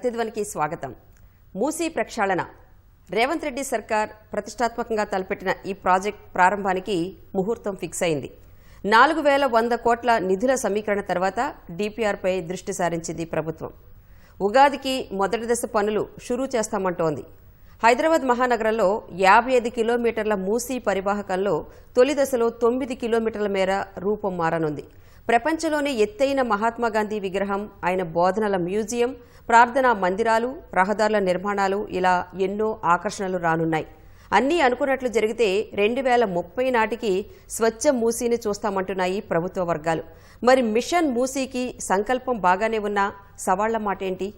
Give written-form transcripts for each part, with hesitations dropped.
ప్రతిధ్వనికి స్వాగతం. మూసీ ప్రక్షాళన రేవంత్ రెడ్డి సర్కార్ ప్రతిష్టాత్మకంగా తలపెట్టిన ఈ ప్రాజెక్ట్ ప్రారంభానికి ముహూర్తం ఫిక్స్ అయింది. 4100 కోట్ల నిధుల సమీకరణ తర్వాత డిపిఆర్పై దృష్టి సారించింది ప్రభుత్వం. ఉగాదికి మొదటి దశ పనులు షురూ చేస్తామంటోంది. హైదరాబాద్ మహానగరంలో 55 కిలోమీటర్ల మూసీ పరివాహకంలో తొలి దశలో 9 కిలోమీటర్ల మేర రూపం మారనుంది. ప్రపంచంలోనే ఎత్తైన మహాత్మాగాంధీ విగ్రహం, ఆయన బోధనల మ్యూజియం, ప్రార్థనా మందిరాలు, రహదారుల నిర్మాణాలు ఇలా ఎన్నో ఆకర్షణలు రానున్నాయి. అన్నీ అనుకున్నట్లు జరిగితే 2030 నాటికి స్వచ్ఛ మూసీని చూస్తామంటున్నాయి ప్రభుత్వ వర్గాలు. మరి మిషన్ మూసీకి సంకల్పం బాగానే ఉన్నా సవాళ్ల మాటేంటి?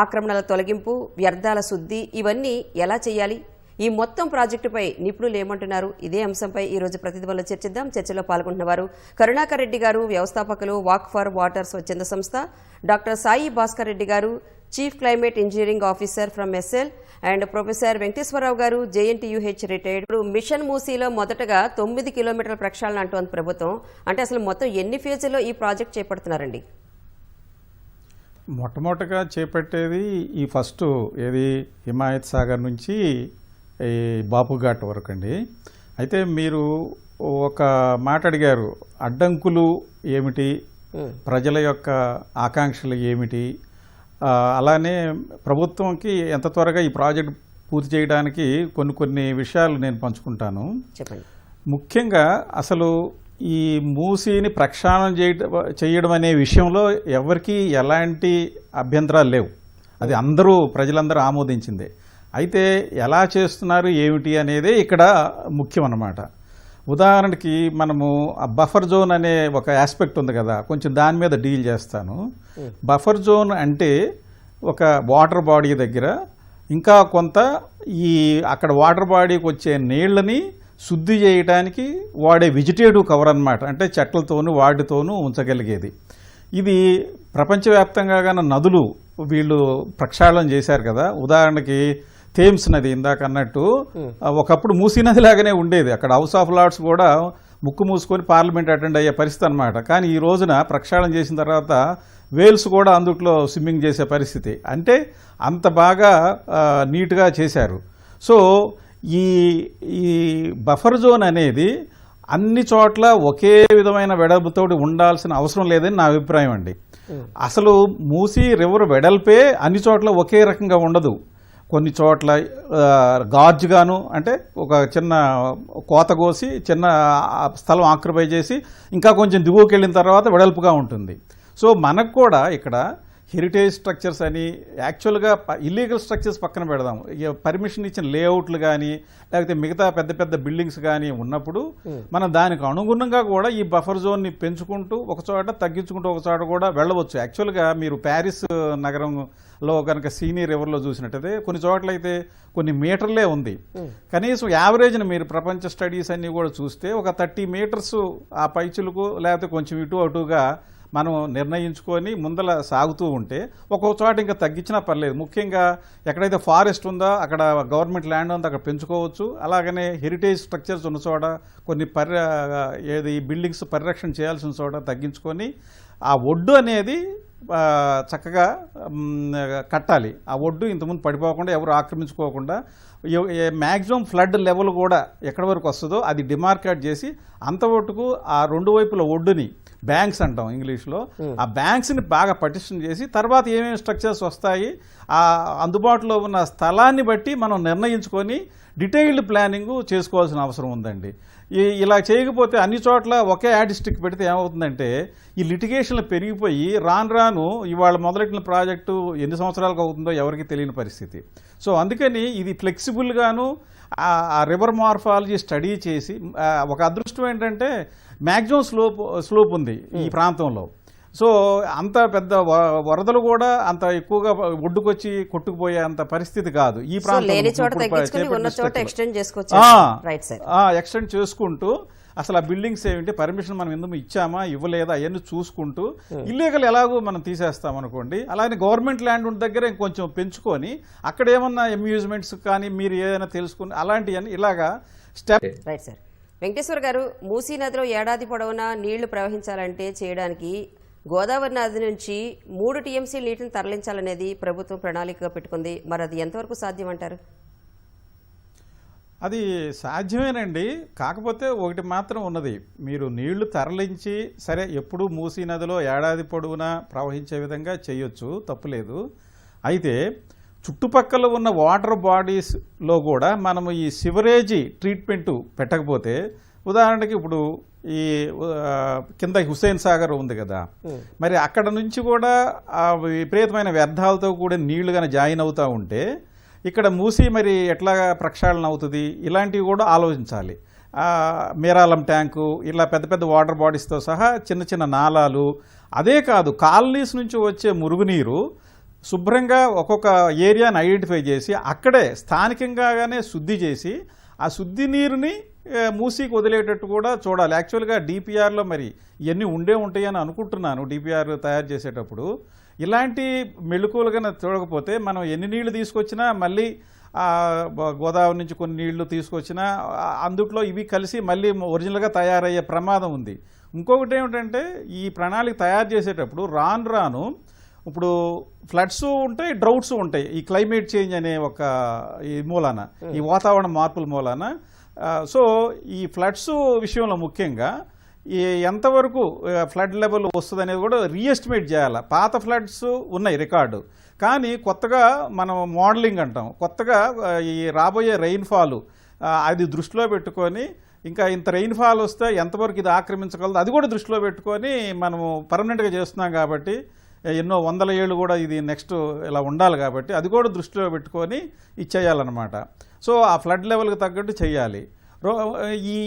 ఆక్రమణల తొలగింపు, వ్యర్థాల శుద్ధి ఇవన్నీ ఎలా చేయాలి? ఈ మొత్తం ప్రాజెక్టుపై నిపుణులు ఏమంటున్నారు? ఇదే అంశంపై ఈరోజు ప్రతిధ్వనిలో చర్చిద్దాం. చర్చలో పాల్గొంటున్న వారు కరుణాకర్ రెడ్డి గారు, వ్యవస్థాపకులు వాక్ ఫర్ వాటర్ స్వచ్ఛంద సంస్థ, doctor Sai Bhaskar Reddy garu, chief climate engineering officer from SL, and professor Venkateswara Rao garu, JNTUH retired. Machine మూసీలో మొదటగా 9 కిలోమీటర్ల ప్రక్షాళన అంటోంది ప్రభుత్వం. అంటే అసలు మొత్తం ఎన్ని ఫేజుల్లో ఈ ప్రాజెక్ట్ చేపడుతున్నారండి? మొట్టమొదటిగా చేపట్టేది ఈ ఫస్ట్ ఏది హిమాయత్ సాగర్ నుంచి ఈ బాపుఘాట్ వరకు అండి. అయితే మీరు ఒక మాట అడిగారు, అడ్డంకులు ఏమిటి, ప్రజల యొక్క ఆకాంక్షలు ఏమిటి, అలానే ప్రభుత్వంకి ఎంత త్వరగా ఈ ప్రాజెక్ట్ పూర్తి చేయడానికి కొన్ని విషయాలు నేను పంచుకుంటాను. చెప్పండి. ముఖ్యంగా అసలు ఈ మూసీని ప్రక్షాళన చేయడం అనే విషయంలో ఎవరికి ఎలాంటి అభ్యంతరాలు లేవు. అది ప్రజలందరూ ఆమోదించిందే. అయితే ఎలా చేస్తున్నారు ఏమిటి అనేది ఇక్కడ ముఖ్యం అన్నమాట. ఉదాహరణకి మనము ఆ బఫర్ జోన్ అనే ఒక ఆస్పెక్ట్ ఉంది కదా, కొంచెం దాని మీద డీల్ చేస్తాను. బఫర్ జోన్ అంటే ఒక వాటర్ బాడీ దగ్గర ఇంకా కొంత అక్కడ వాటర్ బాడీకి వచ్చే నీళ్లని శుద్ధి చేయడానికి వాడే వెజిటేటివ్ కవర్ అన్నమాట. అంటే చెట్లతోనూ వాటితోనూ ఉంచగలిగేది. ఇది ప్రపంచవ్యాప్తంగా నదులు వీళ్ళు ప్రక్షాళన చేశారు కదా. ఉదాహరణకి థేమ్స్ నది ఇందాక అన్నట్టు ఒకప్పుడు మూసీ నది లాగానే ఉండేది. అక్కడ హౌస్ ఆఫ్ లార్డ్స్ కూడా ముక్కు మూసుకొని పార్లమెంట్ అటెండ్ అయ్యే పరిస్థితి అనమాట. కానీ ఈ రోజున ప్రక్షాళన చేసిన తర్వాత వేల్స్ కూడా అందుట్లో స్విమ్మింగ్ చేసే పరిస్థితి. అంటే అంత బాగా నీట్గా చేశారు. సో ఈ బఫర్ జోన్ అనేది అన్ని చోట్ల ఒకే విధమైన వెడల్పుతో ఉండాల్సిన అవసరం లేదని నా అభిప్రాయం అండి. అసలు మూసీ రివర్ వెడల్పే అన్ని చోట్ల ఒకే రకంగా ఉండదు. కొన్ని చోట్ల గార్జ్గాను, అంటే ఒక చిన్న కోత కోసి చిన్న స్థలం ఆక్యుపై చేసి ఇంకా కొంచెం దిగువకి వెళ్ళిన తర్వాత వెడల్పుగా ఉంటుంది. సో మనకు కూడా ఇక్కడ హెరిటేజ్ స్ట్రక్చర్స్ అని యాక్చువల్గా ఇల్లీగల్ స్ట్రక్చర్స్ పక్కన పెడదాం, పర్మిషన్ ఇచ్చిన లేఅవుట్లు కానీ లేకపోతే మిగతా పెద్ద పెద్ద బిల్డింగ్స్ కానీ ఉన్నప్పుడు మనం దానికి అనుగుణంగా కూడా ఈ బఫర్ జోన్ని పెంచుకుంటూ ఒక చోట తగ్గించుకుంటూ ఒక చోట కూడా వెళ్ళవచ్చు. యాక్చువల్గా మీరు ప్యారిస్ నగరంలో కనుక సీనీ రివర్లో చూసినట్టయితే కొన్ని చోట్లయితే కొన్ని మీటర్లే ఉంది. కనీసం యావరేజ్ని మీరు ప్రపంచ స్టడీస్ అన్నీ కూడా చూస్తే ఒక 30 మీటర్స్ ఆ పైచులకు లేకపోతే కొంచెం ఇటు అటుగా మనం నిర్ణయించుకొని ముందల సాగుతూ ఉంటే ఒక్కొక్క చోట ఇంకా తగ్గించినా పర్లేదు. ముఖ్యంగా ఎక్కడైతే ఫారెస్ట్ ఉందో అక్కడ గవర్నమెంట్ ల్యాండ్ ఉందో అక్కడ పెంచుకోవచ్చు. అలాగనే హెరిటేజ్ స్ట్రక్చర్స్ ఉన్న చోట కొన్ని బిల్డింగ్స్ పరిరక్షణ చేయాల్సిన చోట తగ్గించుకొని ఆ ఒడ్డు అనేది చక్కగా కట్టాలి. ఆ ఒడ్డు ఇంతకుముందు పడిపోకుండా ఎవరు ఆక్రమించుకోకుండా మ్యాక్సిమం ఫ్లడ్ లెవెల్ కూడా ఎక్కడి వరకు వస్తుందో అది డిమార్కేట్ చేసి అంతవరకు ఆ రెండు వైపుల ఒడ్డుని బ్యాంక్స్ అంటాం ఇంగ్లీష్లో, ఆ బ్యాంక్స్ని బాగా పటిష్టం చేసి తర్వాత ఏమేమి స్ట్రక్చర్స్ వస్తాయి ఆ అందుబాటులో ఉన్న స్థలాన్ని బట్టి మనం నిర్ణయించుకొని డీటెయిల్డ్ ప్లానింగ్ చేసుకోవాల్సిన అవసరం ఉందండి. ఇలా చేయకపోతే అన్ని చోట్ల ఒకే యాడిస్టిక్ పెడితే ఏమవుతుందంటే ఈ లిటిగేషన్లు పెరిగిపోయి రాను ఇవాళ మొదలెట్టిన ప్రాజెక్టు ఎన్ని సంవత్సరాలకు అవుతుందో ఎవరికి తెలియని పరిస్థితి. సో అందుకని ఇది ఫ్లెక్సిబుల్గాను ఆ రివర్ మార్ఫాలజీ స్టడీ చేసి ఒక అదృష్టం ఏంటంటే మ్యాక్సిమం స్లోప్ ఉంది ఈ ప్రాంతంలో. సో అంత పెద్ద వరదలు కూడా అంత ఎక్కువగా ఒడ్డుకొచ్చి కొట్టుకుపోయే అంత పరిస్థితి కాదు ఈ ప్రాంతం. ఎక్స్టెండ్ చేసుకుంటూ అసలు ఆ బిల్డింగ్స్ ఏమిటి, పర్మిషన్ మనం ఎందుకు ఇచ్చామా ఇవ్వలేదా అవన్నీ చూసుకుంటూ ఇల్లీగల్ ఎలాగో మనం తీసేస్తాం అనుకోండి. అలాగే గవర్నమెంట్ ల్యాండ్ ఉన్న దగ్గర ఇంకొంచెం పెంచుకొని అక్కడ ఏమన్నా అమ్యూజ్మెంట్స్ కానీ మీరు ఏదైనా తెలుసుకుని అలాంటివన్నీ ఇలాగా స్టెప్. Right sir. వెంకటేశ్వర గారు, మూసీ నదిలో ఏడాది పొడవునా నీళ్లు ప్రవహించాలంటే చేయడానికి గోదావరి నది నుంచి 3 టీఎంసీ నీటిని తరలించాలనేది ప్రభుత్వం ప్రణాళికగా పెట్టుకుంది. మరి అది ఎంతవరకు సాధ్యం అంటారు? అది సాధ్యమేనండి. కాకపోతే ఒకటి మాత్రం ఉన్నది, మీరు నీళ్లు తరలించి సరే ఎప్పుడు మూసీ నదిలో ఏడాది పొడవునా ప్రవహించే విధంగా చేయొచ్చు, తప్పులేదు. అయితే చుట్టుపక్కల ఉన్న వాటర్ బాడీస్లో కూడా మనము ఈ సివరేజీ ట్రీట్మెంట్ పెట్టకపోతే, ఉదాహరణకి ఇప్పుడు ఈ కింద హుస్సేన్ సాగర్ ఉంది కదా, మరి అక్కడ నుంచి కూడా విపరీతమైన వ్యర్థాలతో కూడా నీళ్లు కానీ జాయిన్ అవుతూ ఉంటే ఇక్కడ మూసి మరి ఎట్లా ప్రక్షాళన అవుతుంది, ఇలాంటివి కూడా ఆలోచించాలి. మేరాలం ట్యాంకు, ఇలా పెద్ద పెద్ద వాటర్ బాడీస్తో సహా చిన్న చిన్న నాలాలు, అదే కాదు కాలనీస్ నుంచి వచ్చే మురుగునీరు శుభ్రంగా ఒక్కొక్క ఏరియాని ఐడెంటిఫై చేసి అక్కడే స్థానికంగానే శుద్ధి చేసి ఆ శుద్ధి నీరుని మూసీకి వదిలేటట్టు కూడా చూడాలి. యాక్చువల్గా డిపిఆర్లో మరి ఇవన్నీ ఉంటాయని అనుకుంటున్నాను. డిపిఆర్ తయారు చేసేటప్పుడు ఇలాంటి మెళుకువలు కన్నా చూడకపోతే మనం ఎన్ని నీళ్లు తీసుకొచ్చినా మళ్ళీ గోదావరి నుంచి కొన్ని నీళ్లు తీసుకొచ్చినా అందుట్లో ఇవి కలిసి మళ్ళీ ఒరిజినల్గా తయారయ్యే ప్రమాదం ఉంది. ఇంకొకటి ఏమిటంటే ఈ ప్రణాళిక తయారు చేసేటప్పుడు రాను ఇప్పుడు ఫ్లడ్స్ ఉంటాయి, డ్రౌట్స్ ఉంటాయి. ఈ క్లైమేట్ చేంజ్ అనే ఒక ఈ మూలాన, ఈ వాతావరణ మార్పుల మూలాన. సో ఈ ఫ్లడ్స్ విషయంలో ముఖ్యంగా ఎంతవరకు ఫ్లడ్ లెవెల్ వస్తుంది అనేది కూడా రీఎస్టిమేట్ చేయాలి. పాత ఫ్లడ్స్ ఉన్నాయి రికార్డు, కానీ కొత్తగా మనం మోడలింగ్ అంటాం, కొత్తగా ఈ రాబోయే రెయిన్ఫాల్ అది దృష్టిలో పెట్టుకొని, ఇంకా ఇంత రెయిన్ఫాల్ వస్తే ఎంతవరకు ఇది ఆక్రమించగలదు అది కూడా దృష్టిలో పెట్టుకొని మనము పర్మనెంట్గా చేస్తున్నాం కాబట్టి, ఎన్నో వందల ఏళ్ళు కూడా ఇది నెక్స్ట్ ఇలా ఉండాలి కాబట్టి అది కూడా దృష్టిలో పెట్టుకొని ఇచ్చేయాలన్నమాట. సో ఆ ఫ్లడ్ లెవెల్కి తగ్గట్టు చేయాలి. ఈ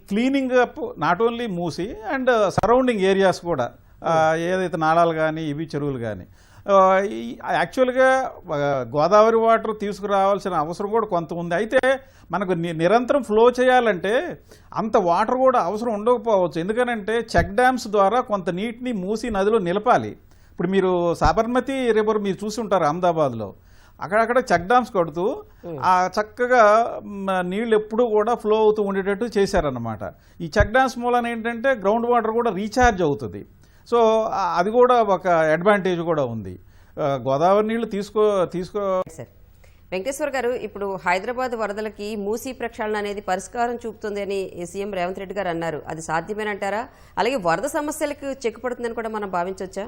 cleaning up not only Musi and surrounding areas కూడా, ఏదైతే నాళాలు కానీ ఇవి చెరువులు కానీ, యాక్చువల్గా గోదావరి వాటర్ తీసుకురావాల్సిన అవసరం కూడా కొంత ఉంది. అయితే మనకు నిరంతరం ఫ్లో చేయాలంటే అంత వాటర్ కూడా అవసరం ఉండకపోవచ్చు. ఎందుకనంటే చెక్ డ్యామ్స్ ద్వారా కొంత నీటిని మూసి నదిలో నిలపాలి. ఇప్పుడు మీరు సాబర్మతి రివర్ మీరు చూసి ఉంటారు అహ్మదాబాద్లో, అక్కడక్కడ చెక్ డ్యామ్స్ కడుతూ ఆ చక్కగా నీళ్ళు ఎప్పుడూ కూడా ఫ్లో అవుతూ ఉండేటట్టు చేశారన్నమాట. ఈ చెక్ డ్యామ్స్ మూలన ఏంటంటే గ్రౌండ్ వాటర్ కూడా రీఛార్జ్ అవుతుంది. సో అది కూడా ఒక అడ్వాంటేజ్ కూడా ఉంది. గోదావరి నీళ్లు తీసుకో సార్ వెంకటేశ్వర్ గారు, ఇప్పుడు హైదరాబాద్ వరదలకి మూసీ ప్రక్షాళన అనేది పరిష్కారం చూపుతుంది అని సీఎం రేవంత్ రెడ్డి గారు అన్నారు. అది సాధ్యమేనంటారా? అలాగే వరద సమస్యలకు చెక్ పడుతుందని కూడా మనం భావించవచ్చా?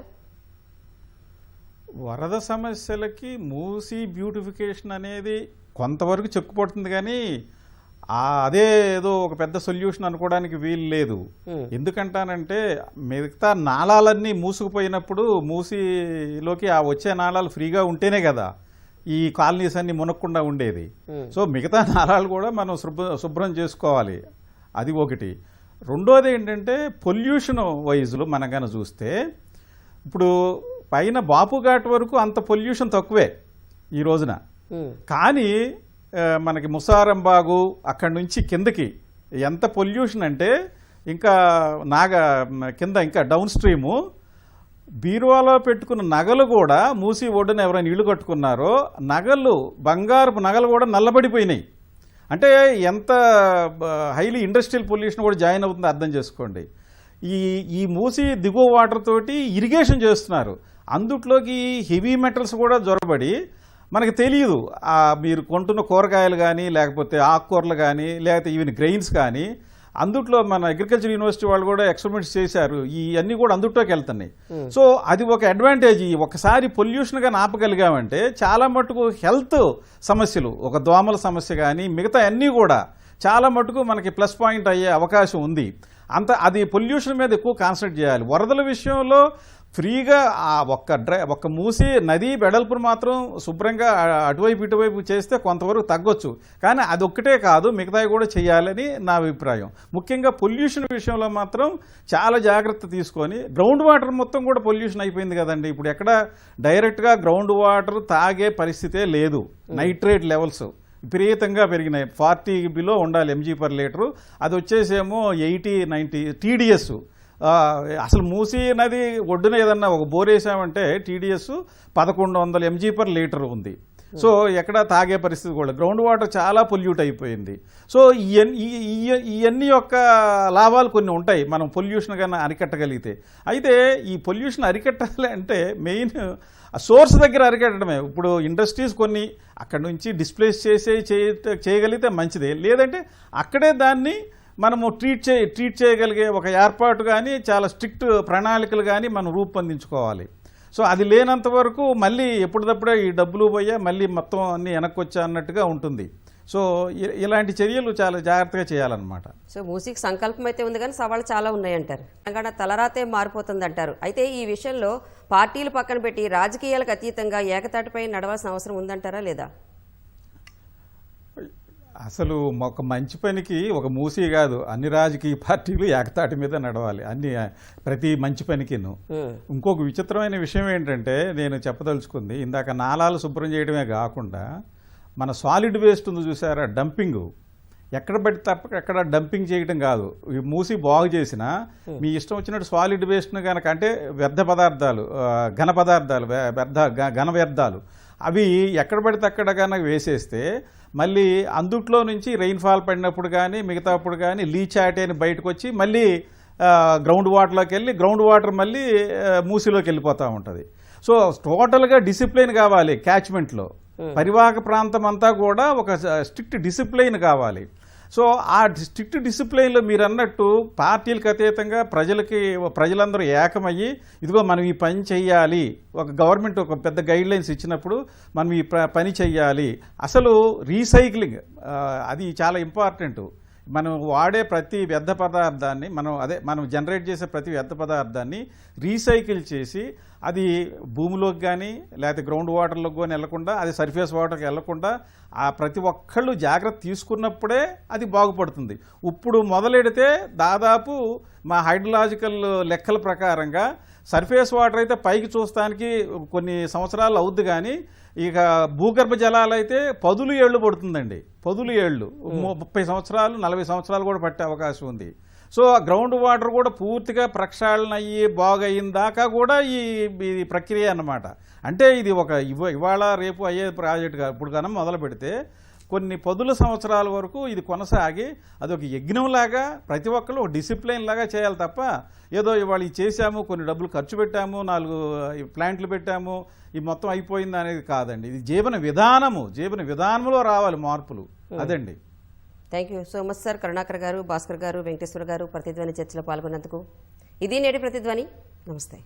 వరద సమస్యలకి మూసీ బ్యూటిఫికేషన్ అనేది కొంతవరకు చెక్కుపడుతుంది, కానీ అదే ఏదో ఒక పెద్ద సొల్యూషన్ అనుకోవడానికి వీలు లేదు. ఎందుకంటానంటే మిగతా నాళాలన్నీ మూసుకుపోయినప్పుడు మూసీలోకి ఆ వచ్చే నాళాలు ఫ్రీగా ఉంటేనే కదా ఈ కాలనీస్ అన్ని మునక్కుండా ఉండేది. సో మిగతా నాళాలు కూడా మనం శుభ్రం చేసుకోవాలి. అది ఒకటి. రెండోది ఏంటంటే పొల్యూషన్ వైజ్లో మనం కనుక చూస్తే, ఇప్పుడు పైన బాపుఘాట్ వరకు అంత పొల్యూషన్ తక్కువే ఈ రోజున, కానీ మనకి ముసారంబాగు అక్కడి నుంచి కిందకి ఎంత పొల్యూషన్ అంటే ఇంకా కింద ఇంకా డౌన్ స్ట్రీము బీరువాలో పెట్టుకున్న నగలు కూడా మూసి ఒడ్డున ఎవరైనా ఇళ్ళు కట్టుకున్నారో నగలు, బంగారపు నగలు కూడా నల్లబడిపోయినాయి. అంటే ఎంత హైలీ ఇండస్ట్రియల్ పొల్యూషన్ కూడా జాయిన్ అవుతుందో అర్థం చేసుకోండి. ఈ మూసి దిగువ వాటర్ తోటి ఇరిగేషన్ చేస్తున్నారు, అందుట్లోకి హెవీ మెటల్స్ కూడా జొరబడి మనకు తెలియదు. మీరు కొంటున్న కూరగాయలు కానీ, లేకపోతే ఆకుకూరలు కానీ, లేకపోతే ఈవెన్ గ్రెయిన్స్ కానీ, అందుట్లో మన అగ్రికల్చర్ యూనివర్సిటీ వాళ్ళు కూడా ఎక్స్పెరిమెంట్స్ చేశారు, ఇవన్నీ కూడా అందుట్లోకి వెళ్తున్నాయి. సో అది ఒక అడ్వాంటేజ్. ఒకసారి పొల్యూషన్గా ఆపగలిగామంటే చాలా మటుకు హెల్త్ సమస్యలు, ఒక దోమల సమస్య కానీ మిగతా అన్నీ కూడా చాలా మటుకు మనకి ప్లస్ పాయింట్ అయ్యే అవకాశం ఉంది. అది పొల్యూషన్ మీద ఎక్కువ కాన్సన్ట్రేట్ చేయాలి. వరదల విషయంలో ఫ్రీగా ఒక్క మూసి నది వెడల్పును మాత్రం శుభ్రంగా అటువైపు ఇటువైపు చేస్తే కొంతవరకు తగ్గొచ్చు, కానీ అదొక్కటే కాదు మిగతావి కూడా చేయాలని నా అభిప్రాయం. ముఖ్యంగా పొల్యూషన్ విషయంలో మాత్రం చాలా జాగ్రత్త తీసుకొని, గ్రౌండ్ వాటర్ మొత్తం కూడా పొల్యూషన్ అయిపోయింది కదండి. ఇప్పుడు ఎక్కడ డైరెక్ట్గా గ్రౌండ్ వాటర్ తాగే పరిస్థితే లేదు. నైట్రేట్ లెవెల్స్ విపరీతంగా పెరిగినాయి. 40 బిలో ఉండాలి mg/లీటరు, అది వచ్చేసేమో 80-90 TDS. అసలు మూసీ నది ఒడ్డున ఏదన్నా ఒక బోర్ వేసామంటే TDS 1100 mg/లీటర్ ఉంది. సో ఎక్కడ తాగే పరిస్థితి కూడా, గ్రౌండ్ వాటర్ చాలా పొల్యూట్ అయిపోయింది. సో ఇవన్నీ యొక్క లాభాలు కొన్ని ఉంటాయి మనం పొల్యూషన్ కన్నా అరికట్టగలిగితే. అయితే ఈ పొల్యూషన్ అరికట్టాలి అంటే మెయిన్ సోర్స్ దగ్గర అరికట్టడమే. ఇప్పుడు ఇండస్ట్రీస్ కొన్ని అక్కడ నుంచి డిస్ప్లేస్ చేయగలిగితే మంచిదే, లేదంటే అక్కడే దాన్ని మనము ట్రీట్ చేయగలిగే ఒక ఏర్పాటు కానీ చాలా స్ట్రిక్ట్ ప్రణాళికలు కానీ మనం రూపొందించుకోవాలి. సో అది లేనంత వరకు మళ్ళీ ఎప్పటికప్పుడే ఈ డబ్బులు పోయా మళ్ళీ మొత్తం అన్ని వెనక్కి వచ్చా అన్నట్టుగా ఉంటుంది. సో ఇలాంటి చర్యలు చాలా జాగ్రత్తగా చేయాలన్నమాట. సో మూసీకి సంకల్పం అయితే ఉంది కానీ సవాళ్ళు చాలా ఉన్నాయంటారు. తెలంగాణ తలరాతే మారిపోతుంది అంటారు. అయితే ఈ విషయంలో పార్టీలు పక్కన పెట్టి రాజకీయాలకు అతీతంగా ఏకతాటిపై నడవాల్సిన అవసరం ఉందంటారా లేదా? అసలు ఒక మంచి పనికి ఒక మూసీ కాదు, అన్ని రాజకీయ పార్టీలు ఏకతాటి మీద నడవాలి ప్రతి మంచి పనికిను. ఇంకొక విచిత్రమైన విషయం ఏంటంటే నేను చెప్పదలుచుకుంది, ఇందాక నాలాలు శుభ్రం చేయడమే కాకుండా మన సాలిడ్ వేస్ట్ ఉంది చూసారా, డంపింగ్ ఎక్కడ పడితే ఎక్కడ డంపింగ్ చేయడం కాదు. ఈ మూసి బాగు చేసినా మీ ఇష్టం వచ్చినట్టు సాలిడ్ వేస్ట్ను కనుక, అంటే వ్యర్థ పదార్థాలు, ఘన పదార్థాలు, ఘన వ్యర్థాలు అవి ఎక్కడ పడితే అక్కడ కనుక వేసేస్తే మళ్ళీ అందుట్లో నుంచి రెయిన్ఫాల్ పడినప్పుడు కానీ మిగతాప్పుడు కానీ లీచ్ అని బయటకు వచ్చి మళ్ళీ గ్రౌండ్ వాటర్లోకి వెళ్ళి గ్రౌండ్ వాటర్ మళ్ళీ మూసిలోకి వెళ్ళిపోతూ ఉంటుంది. సో టోటల్గా డిసిప్లిన్ కావాలి క్యాచ్మెంట్లో. పరివాహక ప్రాంతం అంతా కూడా ఒక స్ట్రిక్ట్ డిసిప్లైన్ కావాలి. సో ఆ స్ట్రిక్ట్ డిసిప్లైన్లో మీరు అన్నట్టు పార్టీలకు అతీతంగా ప్రజలందరూ ఏకమయ్యి ఇదిగో మనం ఈ పని చెయ్యాలి, ఒక గవర్నమెంట్ ఒక పెద్ద గైడ్ లైన్స్ ఇచ్చినప్పుడు మనం ఈ పని చెయ్యాలి. అసలు రీసైక్లింగ్ అది చాలా ఇంపార్టెంట్. మనం వాడే ప్రతి వ్యర్థ పదార్థాన్ని మనం జనరేట్ చేసే ప్రతి వ్యర్థ పదార్థాన్ని రీసైకిల్ చేసి అది భూమిలోకి కానీ లేకపోతే గ్రౌండ్ వాటర్లోకి కానీ వెళ్లకుండా, అది సర్ఫేస్ వాటర్కి వెళ్లకుండా ప్రతి ఒక్కళ్ళు జాగ్రత్త తీసుకున్నప్పుడే అది బాగుపడుతుంది. ఇప్పుడు మొదలెడితే దాదాపు మా హైడ్రలాజికల్ లెక్కల ప్రకారంగా సర్ఫేస్ వాటర్ అయితే పైకి చూస్తానికి కొన్ని సంవత్సరాలు అవుద్ది, కానీ ఇక భూగర్భ జలాలు అయితే 10 ఏళ్ళు పడుతుందండి. 10 ఏళ్ళు, 30 సంవత్సరాలు 40 సంవత్సరాలు కూడా పట్టే అవకాశం ఉంది. సో గ్రౌండ్ వాటర్ కూడా పూర్తిగా ప్రక్షాళన అయ్యి బాగయిన దాకా కూడా ఈ ప్రక్రియ అన్నమాట. అంటే ఇది ఒక ఇవాళ రేపు అయ్యే ప్రాజెక్టుగా ఇప్పుడు కన్నా మొదలు పెడితే కొన్ని 10 సంవత్సరాల వరకు ఇది కొనసాగి అదొక యజ్ఞంలాగా ప్రతి ఒక్కళ్ళు ఒక డిసిప్లైన్ లాగా చేయాలి తప్ప ఏదో ఇవాళ ఇది చేశాము, కొన్ని డబ్బులు ఖర్చు పెట్టాము, 4 ప్లాంట్లు పెట్టాము, ఈ మొత్తం అయిపోయింది అనేది కాదండి. ఇది జీవన విధానంలో రావాలి మార్పులు. అదండి. Thank you so much sir. Karunakar గారు, భాస్కర్ గారు, వెంకటేశ్వర గారు ప్రతిధ్వని చర్చలో పాల్గొన్నందుకు. ఇది నేటి ప్రతిధ్వని. నమస్తే.